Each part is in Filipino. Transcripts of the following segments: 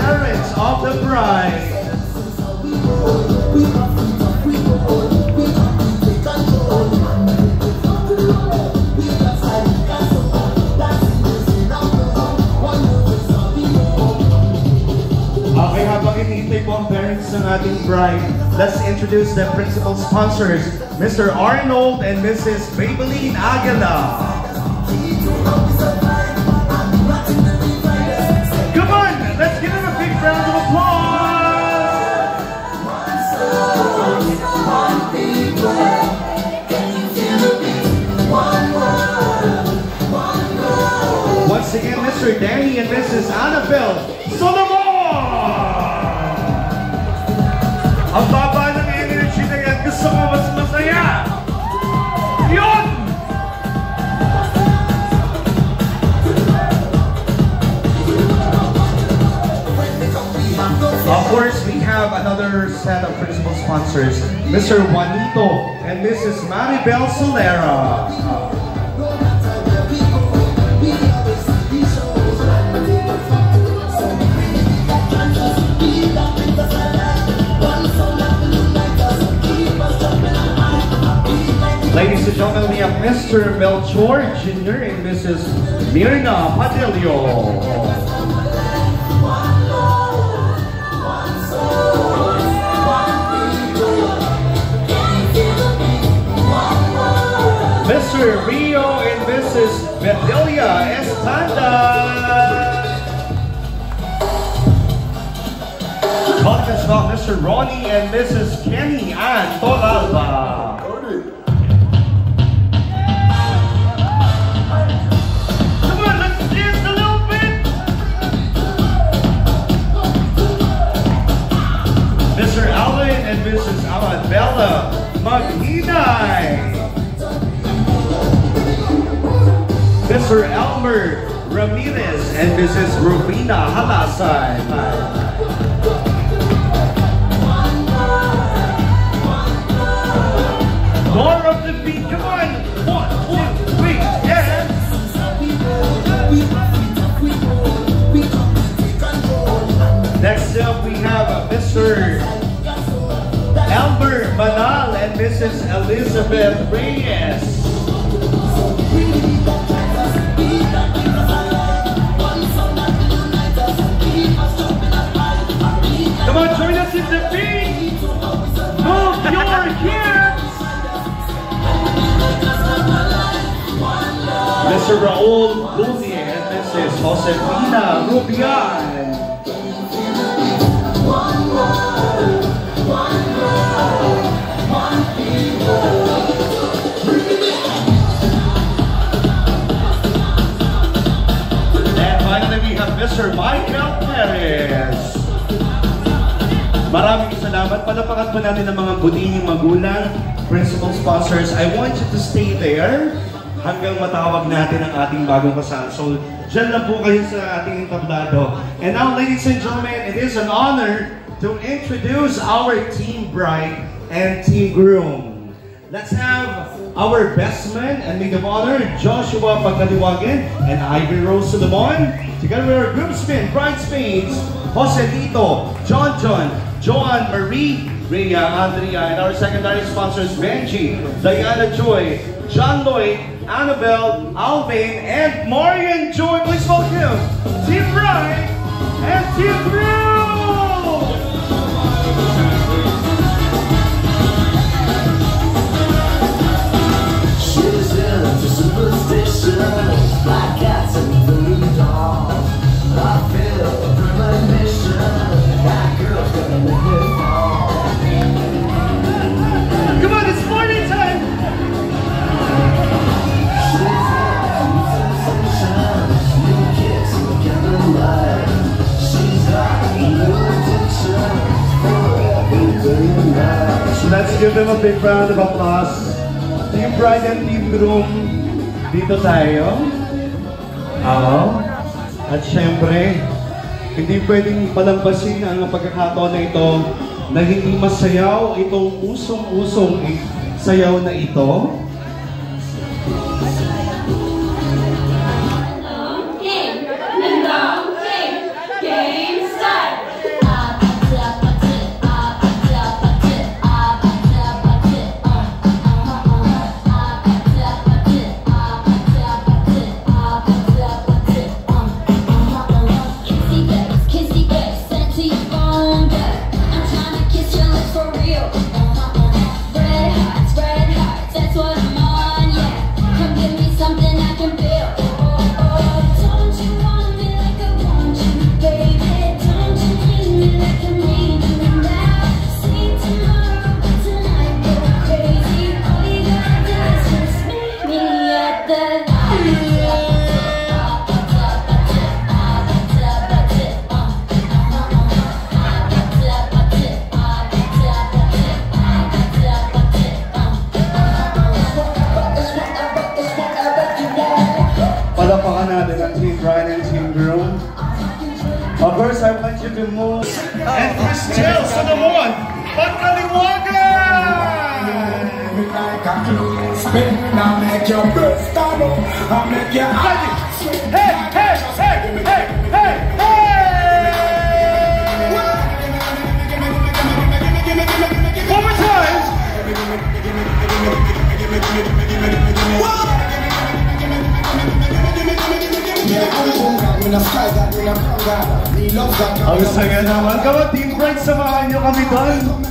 parents of the bride. Okay, habang hinihintay po ang parents ng ating bride, let's introduce the principal sponsors, Mr. Arnold and Mrs. Maybelline Aguila. Come on, let's give them a big round of applause! Once again, Mr. Danny and Mrs. Annabelle Solomon! Ang baba ng energy na yan, gusto ko mas masaya! Yun! Of course, we have another set of principal sponsors, Mr. Juanito and Mrs. Maribel Solera. Ladies and gentlemen, we have Mr. Melchor Jr. and Mrs. Mirna Padillo. Mr. Rio and Mrs. Bedelia Estanda. Talking about Mr. Ronnie and Mrs. Kenny Ann Toralba. Mr. Alvin and Mrs. Amadbella Maghinay. Mr. Elmer Ramirez and Mrs. Rubina Halasay. More of the beat, come on! 1, 2, 3, yeah! Next up, we have Mr. Elmer Banal and Mrs. Elizabeth Reyes. Come on, join us in the beat! Move your hips! Mr. Raul Buni and Mrs. Josefina Rubian. And finally, we have Mr. Michael Perez. Maraming salamat. Palapakan po natin ang mga budihing magulang, principal sponsors. I want you to stay there hanggang matawag natin ang ating bagong kasal. So, dyan lang po kayo sa ating tablado. And now, ladies and gentlemen, it is an honor to introduce our team bride and team groom. Let's have our best man and maid of honor, Joshua Pagkaliwagan and Ivy Rose Solomon, together with our groomsmen, bridesmaids, Joselito, John, Joan Marie, Rhea, Andrea, and our secondary sponsors, Benji, Diana Joy, John Lloyd, Annabelle, Alvin, and Marian Joy. Please welcome Team Bride and Team Groom! She's into superstitions, black cats and voodoo dolls. I feel a premonition, that girl's gonna make me fall. Come on, it's party time! So let's give them a big round of applause. Team Bride and Team Groom, dito tayo. Oo. At syempre, hindi pwedeng palampasin ang pagkakataon na ito na hindi masayaw itong usong-usong sayaw na ito. Game start! Of course, I want you to move. And Christel Solomon, pagkaliwagan! Hey, hey, hey, hey, hey, hey! One more time! Ang saya naman. Kawa, Team Bright, samahan niyo kami doon.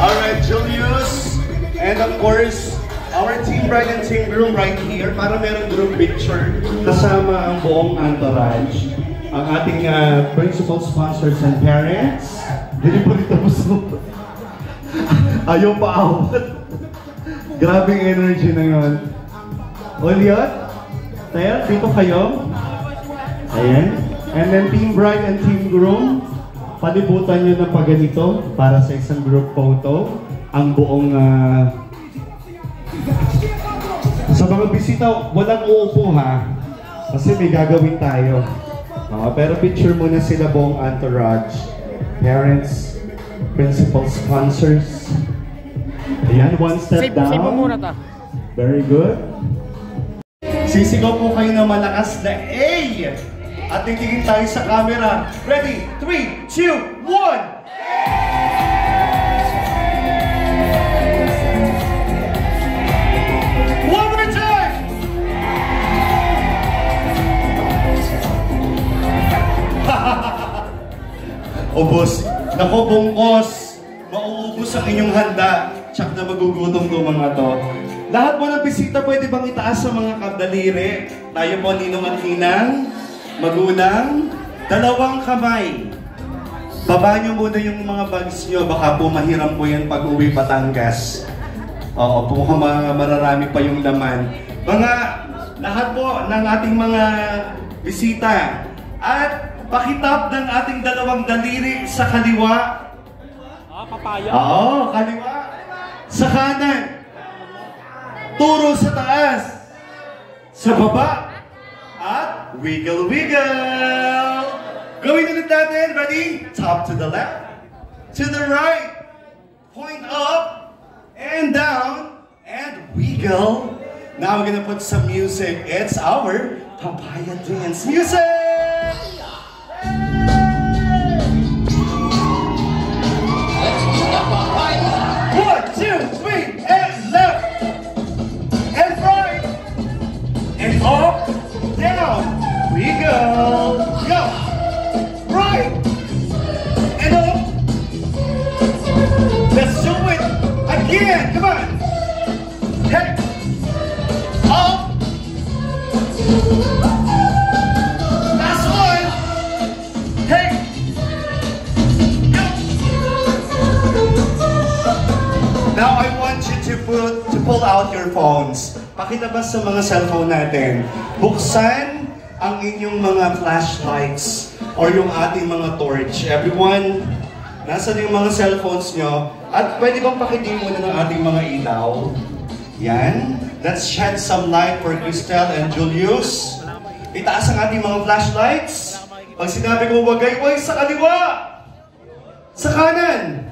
Alright, Julius. And of course, our Team Bright and Team Groom right here para meron group picture kasama ang buong entourage. Ang ating principal sponsors and parents. Hindi po rin tapos mo. Ayaw pa awat. Grabing energy na yun. Uliot, tayo, dito kayo. Ayan. And then Team Bright and Team Groom, palibutan nyo ng pagganito para sa isang group photo. Ang buong sa mga bisita, walang uupo ha. Kasi may gagawin tayo. Pero picture muna sila buong entourage. Parents, principal sponsors. Ayan, one step down. Very good. Sisigaw po kayo ng malakas na A! At titingin tayo sa camera. Ready? 3, 2, 1! Ubos. Nako, bungkos. Mauubos ang inyong handa. Tsak na magugutom to mga to. Lahat po ng bisita pwede bang itaas sa mga kadaliri? Tayo po, ninong at ninang, magulang, dalawang kamay. Baba nyo muna yung mga bags nyo. Baka po mahiram po yan pag uwi Batangas. Oo, po mararami pa yung laman. Mga, lahat po ng ating mga bisita. At pakitap ng ating dalawang daliri sa kaliwa. Papaya. Oo, kaliwa. Sa kanan. Turo sa taas. Sa baba. At wiggle, wiggle. Gawin ulit natin. Ready? Top to the left. To the right. Point up. And down. And wiggle. Now we're gonna put some music. It's our papaya dance music. 1, 2, 3, and left, and right, and up, down. We go, go, right, and up. Let's do it again. Come on. Hey, up. Last one. Hey. Now I want you to pull out your phones. Pakilabas sa mga cellphone natin. Buksan ang inyong mga flashlights or yung ating mga torch. Everyone, nasa yung mga cellphones nyo? At pwede bang pakitingin muna ng ating mga ilaw? Yan. Let's shed some light for Christel and Julius. Itaas ang ating mga flashlights. Pag sinabi ko wagayway sa kaliwa. Sa kanan.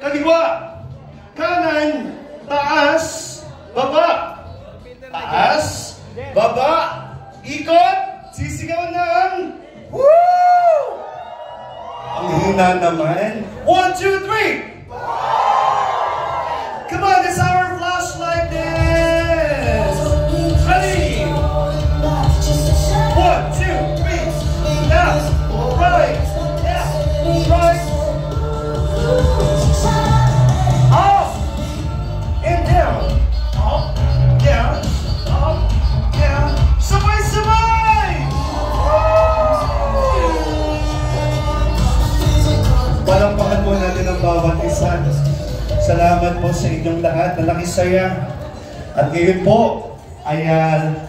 Kaliwa. Kanan, taas, baba. Taas, baba, ikot, sisigaw ng woo! Ang hina naman. 1, 2, 3! Come on, it's our flashlight dance! Ready? 1, 2, 3! Left, right, left, right. Up and down, up, down, up, down. Sabay-sabay! Palampakan po natin ang bawat isa. Salamat po sa inyong lahat. Nalaki saya. At ngayon po, ay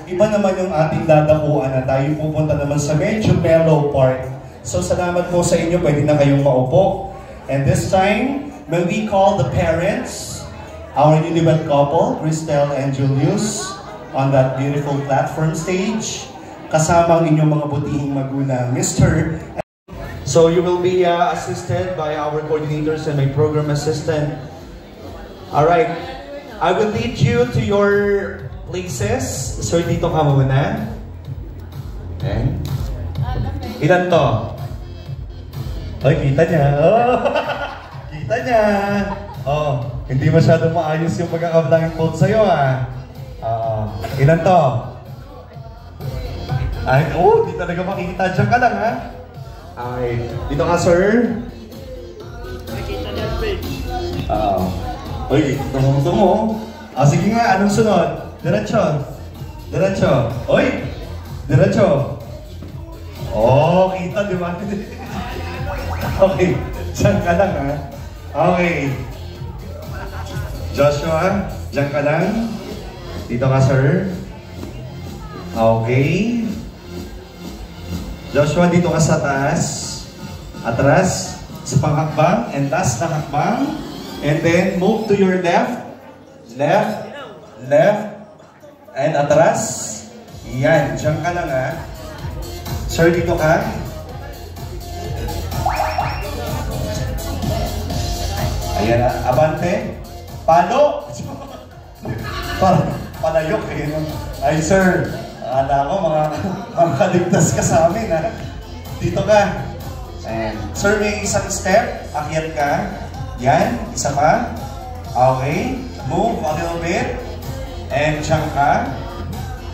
iba naman yung ating dadakuan na tayo pupunta naman sa medyo mellow part. So salamat po sa inyo. Pwede na kayong maupo. And this time, may we call the parents, our newlywed couple, Cristel and Julius, on that beautiful platform stage. Kasama ang inyong mga butihing magulang, Mr. So you will be assisted by our coordinators and my program assistant. Alright, I will lead you to your places. So dito ka muna. Okay. Ilan to? Ay, kita niya. Oh, kita niya. Oh, hindi masyadong maayos yung pagkakablangin code sa'yo ilan to? Ay, oh, di talaga makikita. Diyan ka lang Okay, dito ka, sir. Nakita niya, Page. Uy, tumuto mo. Sige nga, anong sunod? Diretso. Diretso. Uy! Diretso. Oh, kita, di ba? Okay, diyan ka lang Okay. Joshua, diyan ka lang. Dito ka, sir. Okay. Joshua, dito ka sa taas. Atras. Sa panghakbang. And last na hakbang. And then, move to your left. Left. Left. And atras. Yan. Diyan ka lang Sir, dito ka. Ayan Abante. Palo. Palayok Ay, sir. Akala ko mga kaligtas ka sa amin Dito ka. And, sir, may isang step. Akyat ka. Yan. Isa pa. Okay. Move a little bit. And diyan ka.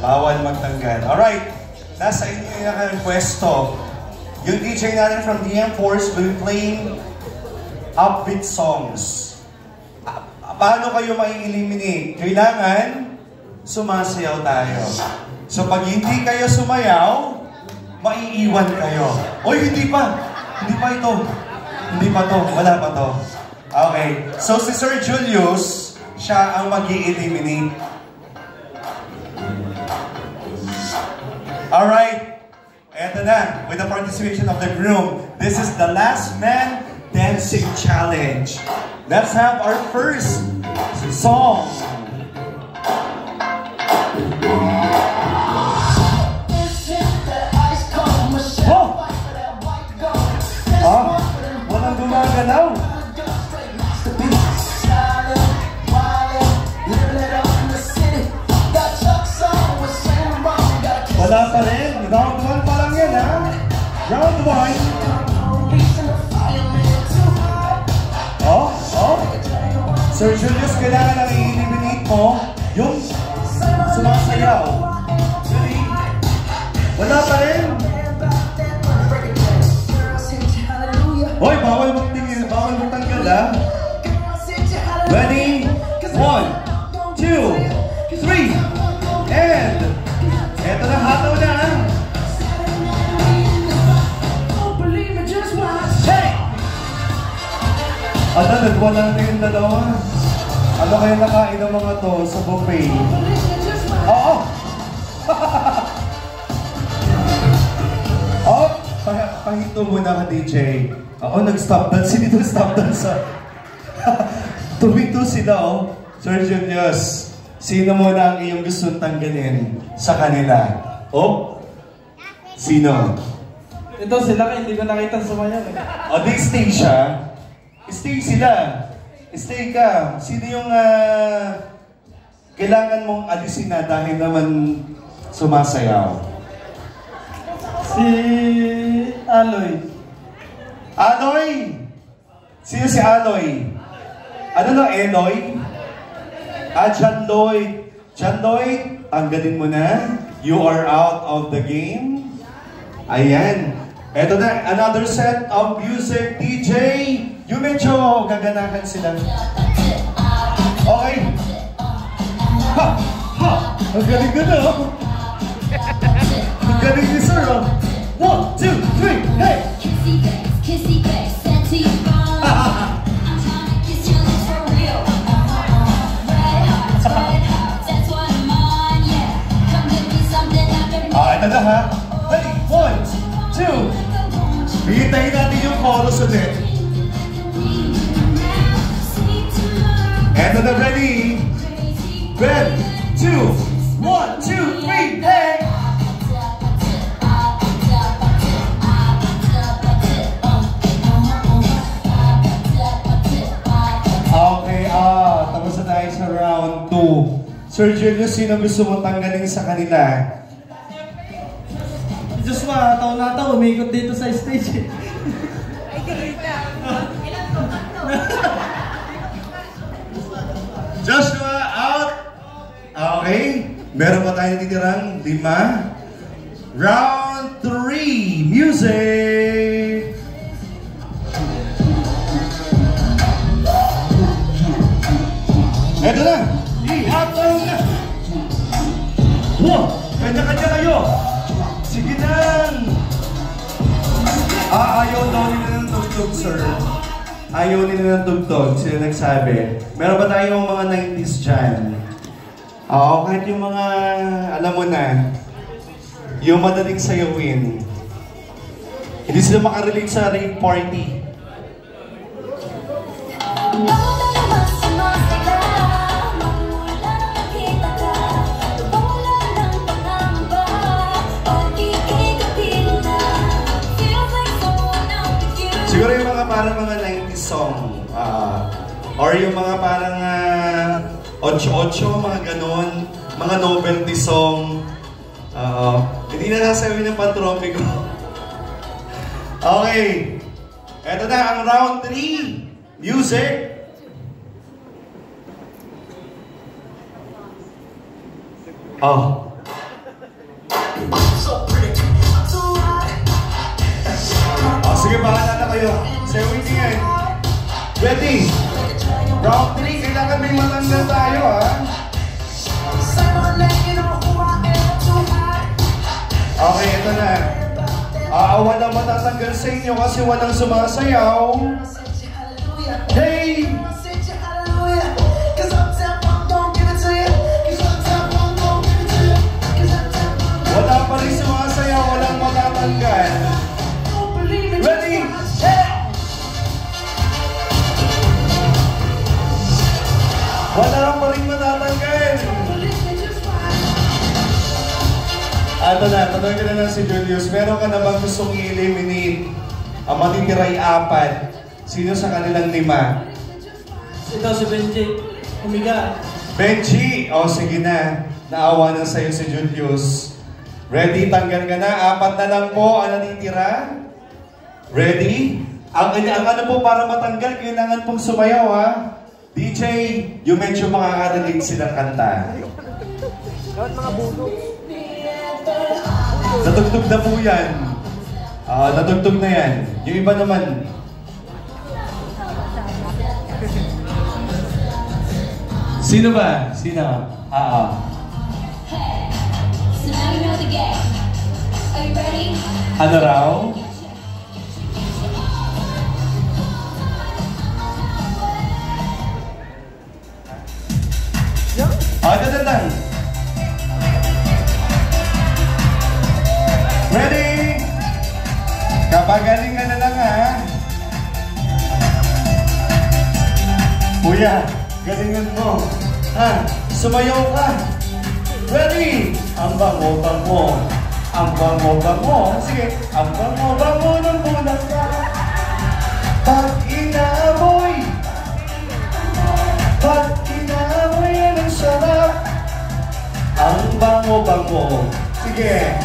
Bawal magtanggal. Alright. Nasa inyo yung nakapwesto. Yung DJ natin from DM Force will be playing upbeat songs. Paano kayo mai-eliminate? Kailangan sumasayaw tayo. So pag hindi kayo sumayaw, maiiwan kayo. Oy, hindi pa. Hindi pa ito. Hindi pa to. Wala pa to. Okay. So si Sir Julius, siya ang mag-i-eliminate. Alright. Eto na. With the participation of the groom, this is the Last Man Dancing Challenge. Let's have our first song. Walang gumagalaw. Wala pa rin. Round 1 pa lang yan Round 1. Sir Julius, kailangan lang i-eliminate mo yung sumasayaw. Ready? Wala pa rin. Hoy, bawal magtingin, bawal magtanggal Ready? 1, 2, 3, and eto na, hataw na Hey! Nagwala na yung dalawa. Ano kayo nakain ng mga to sa buffet? Oo! Pahito muna ka, DJ. Nag-stop dance. Hindi to stop dance Tumito sila Sir Julius, sino muna ang iyong gustong tanggalin sa kanila? Sino? Ito sila hindi ko nakita sumayaw Di stay siya. Stay sila. Stay ka. Sino yung kailangan mong alisin na dahil naman sumasayaw? Si Aloy. Aloy? Sino si Aloy? Ano na, Eloy? John Lloyd. John Lloyd, tanggalin mo na. You are out of the game. Ayan. Eto na, another set of music. DJ, yung medyo gaganahan sila. Okay. Ang galing ka na, Ang galing ni Sir, 1, 2, 3, hey! Kissy face, sent to your phone. I'm trying to kiss your lips for real. Red hearts, that's what I'm on, yeah. Come give me something I've been Ito na Ready, 1, 2. Hihintayin natin yung chorus ulit. Sir Julius, sino gusto mong tanggalin sa kanila? Diyos ma, taon na taon, umikot dito sa stage. Joshua, out! Okay. Meron pa tayo titirang 5. Round 3, music! Eto na! Ihataw na! Wow! Kanya-kanya kayo! Sige na! Ayaw daw nila ng tugtog, sir. Ayaw nila ng tugtog, sila nagsabi. Meron ba tayong mga 90s dyan? Oo, kahit yung mga, alam mo na, yung madaling sayawin. Hindi sila makarelate sa rave party. Siguro yung mga parang mga 90s song. Or yung mga parang 8-8, mga ganon. Mga novelty song. Hindi na nasabi ng pantrope ko. Okay. Eto na ang round 3. Music. Sige, bahala na kayo. Say waiting yan. Ready? Round 3, kailangan may matanggal tayo, ha? Okay, ito na. Walang matatanggal sa inyo kasi walang sumasayaw. Hey! Wala pa rin sumasayaw, walang matatanggal. Ready? Wala lang pa rin matatanggal. Ito na, tanong ka na lang si Julius. Meron ka na bang gustong i-eliminate? Ang matitiray 4. Sino sa kanilang 5? Ito si Benji. Umiga. Benji! Sige na. Naawa na sa'yo si Julius. Ready? Tanggal ka na. 4 na lang po ang natitira. Ready? Ang ano po para matanggal, kailangan pong sumayaw, ha? DJ, yung medyo makaka-relate silang kanta. Gawin mga budo. Natugtog na po yan. Natugtog na yan. Yung iba naman. Sino ba? Sino? So now you know the game. Are you ready? Ano raw? Ito lang. Ready? Kapagalingan na lang, ha? Kuya, galingan mo. Sumayaw ka. Ready? Ang bango-bango. Ang bango-bango. Sige. Ang bango-bango ng bulan ka. Pag inaamoy. Pag inaamoy yan ang sarap. Ang bango-bango. Sige.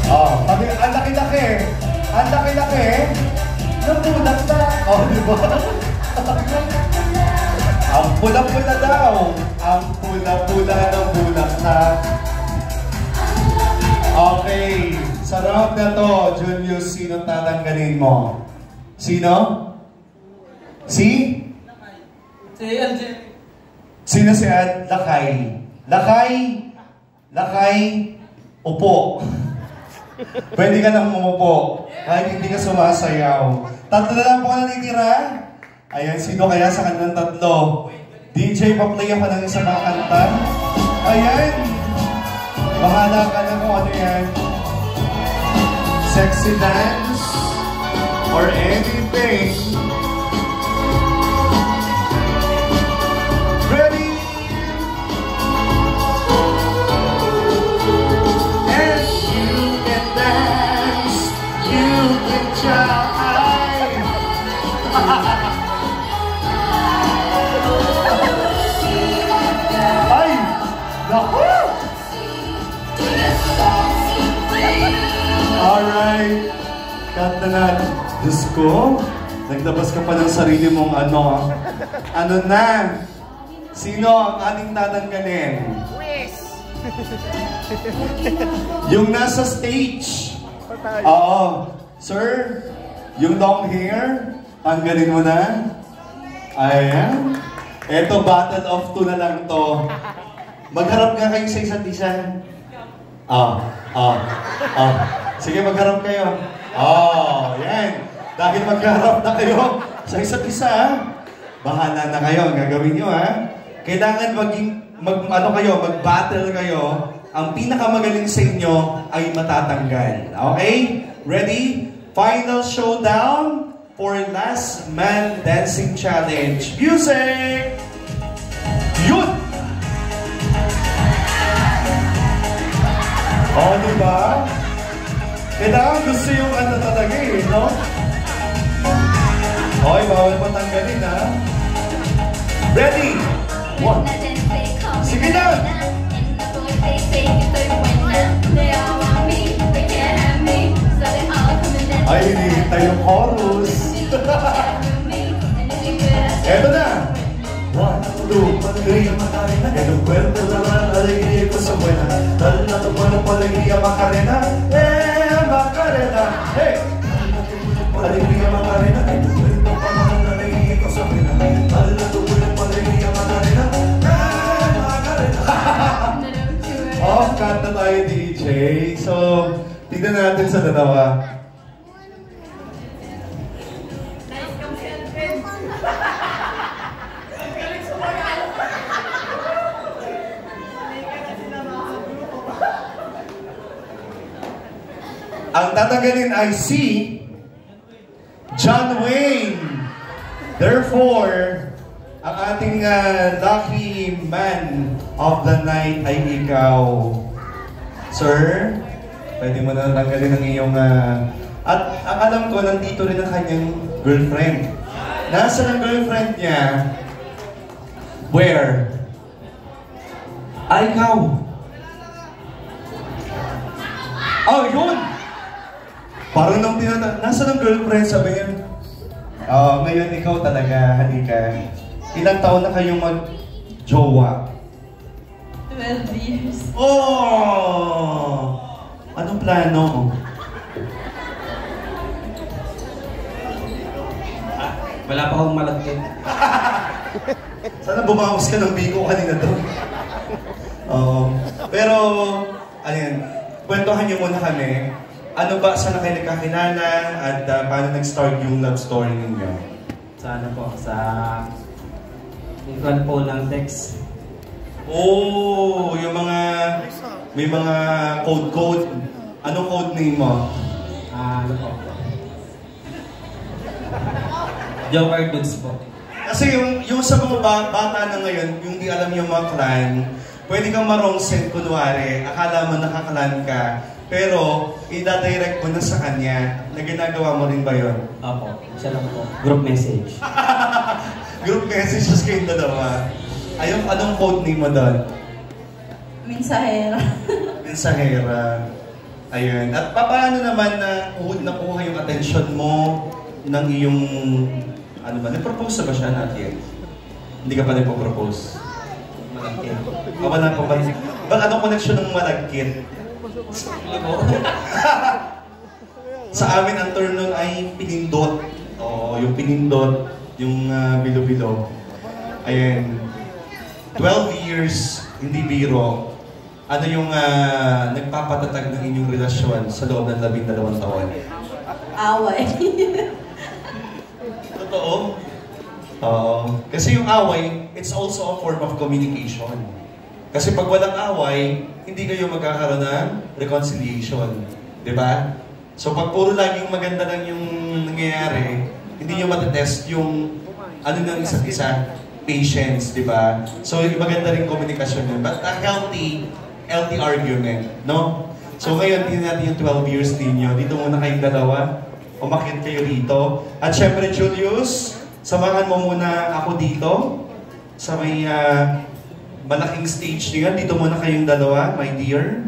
Ang laki-laki. Ang laki-laki. Ng bulan ka. Di ba? Ang pula-pula daw. Ang pula-pula ng bulaklak. Okay. Sa round na to, Julius, sino tatanggalin mo? Sino? Si? Si Angie. Sino si Lakay? Lakay? Lakay? Upo. Pwede ka nang umupo. Kahit hindi ka sumasayaw. 3 na lang po ka natitira. Ayan, sino kaya sa kanilang 3? DJ, pa-play ako ng isang mga kanta. Ayan. Bahala ka na kung ano yan. Sexy dance or anything. Ready? And you can dance, you can try. Cut na natin. Diyos ko, naglabas ka pa ng sarili mong ano. Ano na? Sino ang ating tatanggalin? Yung nasa stage. Oo. Sir, yung long hair, tanggalin mo na. Ayan. Eto, battle of two na lang to. Magharap nga kayo sa isa't isa. Sige, magharap kayo. Yan. Dahil magharap na kayo sa isa't isa, bahala na kayo. Ang gagawin nyo, ha? Kailangan mag-battle kayo. Ang pinakamagaling sa inyo ay matatanggal. Okay? Ready? Final showdown for Last Man Dancing Challenge. Music! Yun! Diba? Kailangan gusto yung ano talaga no? Okay, bawal patanggalin, ha? Ready? One. Sige na! Ay, hinihintay yung chorus. Eto na! 1, 2, 3, en un cuerpo de la alegría y cosa buena. Dale a tu cuerpo alegría, Macarena. Macarena. Hey. Alegría, Macarena. En tu cuerpo para la alegría y cosa buena. Dale a tu cuerpo alegría, Macarena. Macarena. Off cut na tayo, DJ. So, tignan natin sa dalawa. Ang tatanggalin ay si John Wayne. Therefore, ang ating lucky man of the night ay ikaw. Sir, pwede mo na tanggalin ang iyong... at ang alam ko, nandito rin ang kanyang girlfriend. Nasaan ang girlfriend niya? Where? Ay, ikaw. Oh, yun! Parang nung nasaan ang girlfriend, sabi niya, ngayon ikaw talaga, halika. Ilang taon na kayong mag-jowa? 12 years. Oh! Anong plano? Wala pa akong malagkit. Sana bumawas ka ng bigo kanina doon. Pero, ayun, kwentuhan niyo muna kami. Ano ba, saan na kayo nagkakilala at paano nag-start yung love story ninyo? Sana po, sa po ng text. Oh, yung mga, may mga code. Anong code name mo? Ano po? Joker Dudes po. Kasi yung sa mga bata na ngayon, yung di alam yung mga clan, pwede kang marong send kunwari, akala mo nakakalan ka, pero i-direct mo na sa kanya, na ginagawa mo rin ba yun? Opo, siya lang po. Group message. Group messages kayong dalawa. Anong code name mo doon? Mensahera. Mensahera. Ayun. At paano naman na nakuha yung attention mo ng iyong, ano ba, nag-propose na ba siya natin? Hindi ka pa nagpo-propose? Malagkit. Wala pa ba? Ba't anong connection ng malagkit? Sa amin, ang term nun ay pinindot. Oo, yung pinindot, yung bilo-bilo. Ayun. 12 years, hindi biro. Ano yung nagpapatatag ng inyong relasyon sa loob ng 12 taon? Away. Totoo? Oo. Kasi yung away, it's also a form of communication. Kasi pag walang away, hindi kayo magkakaroon ng reconciliation. Diba? So pag puro laging maganda lang yung nangyayari, hindi nyo matetest yung ano ng isa't isa, patience, diba? So maganda rin komunikasyon yun. But a healthy argument, no? So ngayon, tingnan natin yung 12 years ninyo. Dito muna kayong dalawa. Umakyat kayo rito. At syempre, Julius, samahan mo muna ako dito sa may malaking stage niyo. Dito muna kayong dalawa, my dear.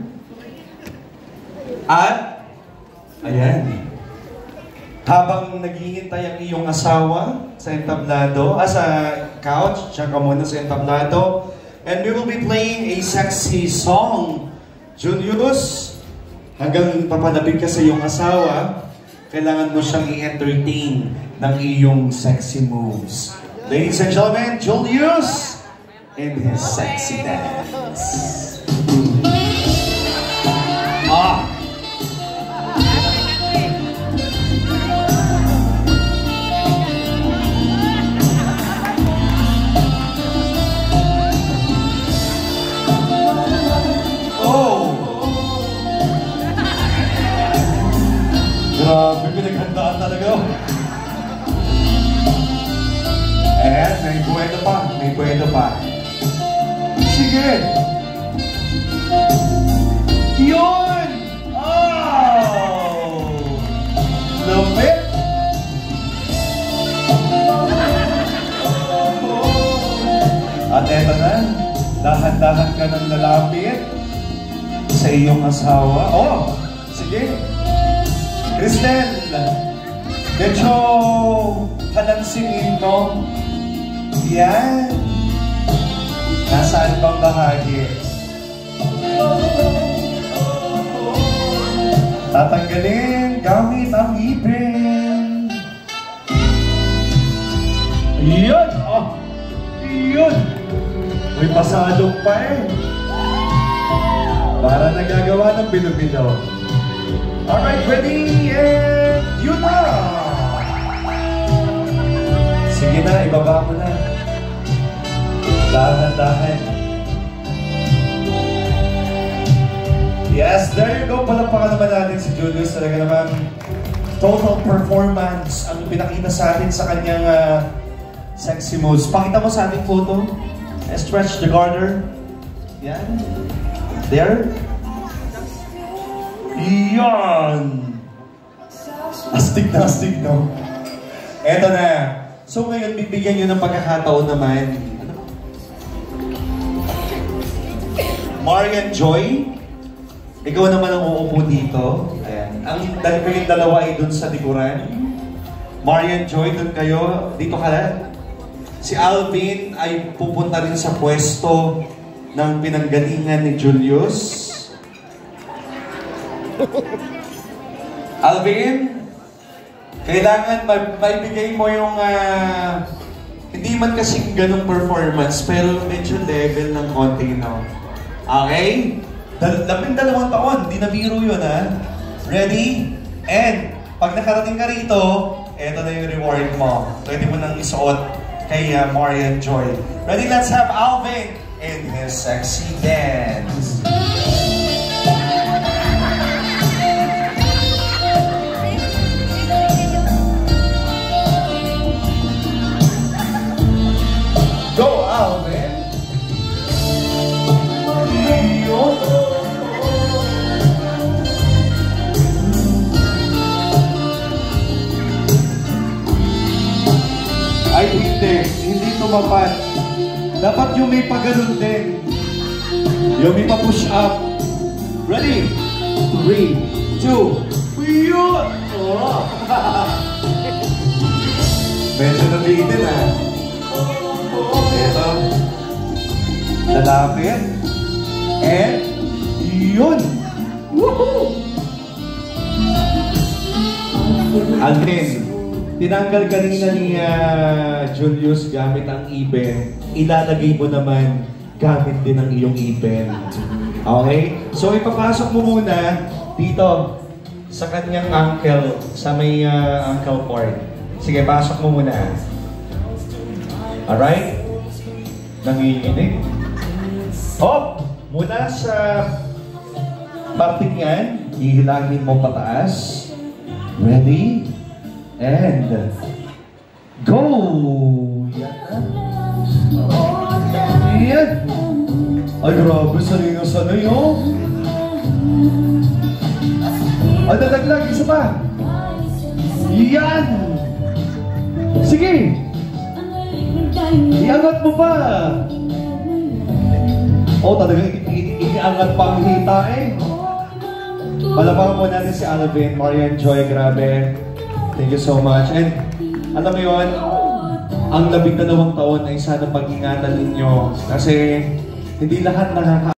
At, ayan. Habang naghihintay ang iyong asawa sa entablado, sa couch, siya ka muna sa entablado. And we will be playing a sexy song. Julius, hanggang papalapit ka sa iyong asawa, kailangan mo siyang i-entertain ng iyong sexy moves. Ladies and gentlemen, Julius in his sexy dance. Grabe, pinaghandaan talaga. And may buwelo pa, may buwelo pa. Sige! Yun! Oh! Lupit! At eto na, dahan-dahan ka ng lalapit sa iyong asawa. Oh! Sige! Cristel, medyo halansingin mo. Yan. Nasaan bang bahagi? Tatanggalin gamit ang ipin. Yun! Oh! Yun! May pasadok pa eh. Para nagagawa ng bilo-bilo. Alright, ready? And yun na! Sige na, ibaba mo na. Dahan-dahan. Yes, there you go. Palakpakan naman natin si Julius. Talaga naman, total performance ang pinakita sa atin sa kanyang sexy moves. Pakita mo sa ating photo. Stretch the garter. Yan. There. Yan! Astig na astig, no? Eto na. So ngayon, bibigyan nyo ng pagkakataon naman. Marian Joy, ikaw naman ang uupo dito. Ayan. Ang dalawa ay dun sa likuran. Marian Joy, dun kayo. Dito ka lang. Si Alvin ay pupunta rin sa pwesto ng pinanggalingan ni Julius. Alvin, kailangan maibigay mo yung hindi man kasing ganong performance, pero medyo level ng konti, no? Okay? 12 taon, di na biro yun, ha? Ready? And, pag nakarating ka rito, eto na yung reward mo. Pwede mo nang isuot kay Marian Joy. Ready? Let's have Alvin in his sexy dance. Go, Alvin! Ay, hindi tumapat. Dapat yung may pagano'n din. Yung may pa-push up. Ready? 3, 2, yun! Oh. Medyo nabitin, ha? Ito. Lalapit. And yun! Woohoo! Alvin, tinanggal kanina ni Julius gamit ang ipin. Ilalagay mo naman gamit din ang iyong ipin. Okay? So ipapasok mo muna dito sa kanyang ankle, sa may ankle part. Sige, pasok mo muna. Alright? Nanginginig. Hop! Muna sa parting yan, hihilangin mo pataas. Ready? And go! Yan. Yan. Ay, grabe, sanay na sanay, oh. Ay, dadaglag, isa pa. Yan! Sige! Iangat mo pa! Oh, talagang iangat pa ang hita, eh. Palapakan po natin si Alvin, Marian Joy, grabe. Thank you so much. And alam mo yun, ang 12 taon ay sana pag-ingatan ninyo. Kasi hindi lahat nakaka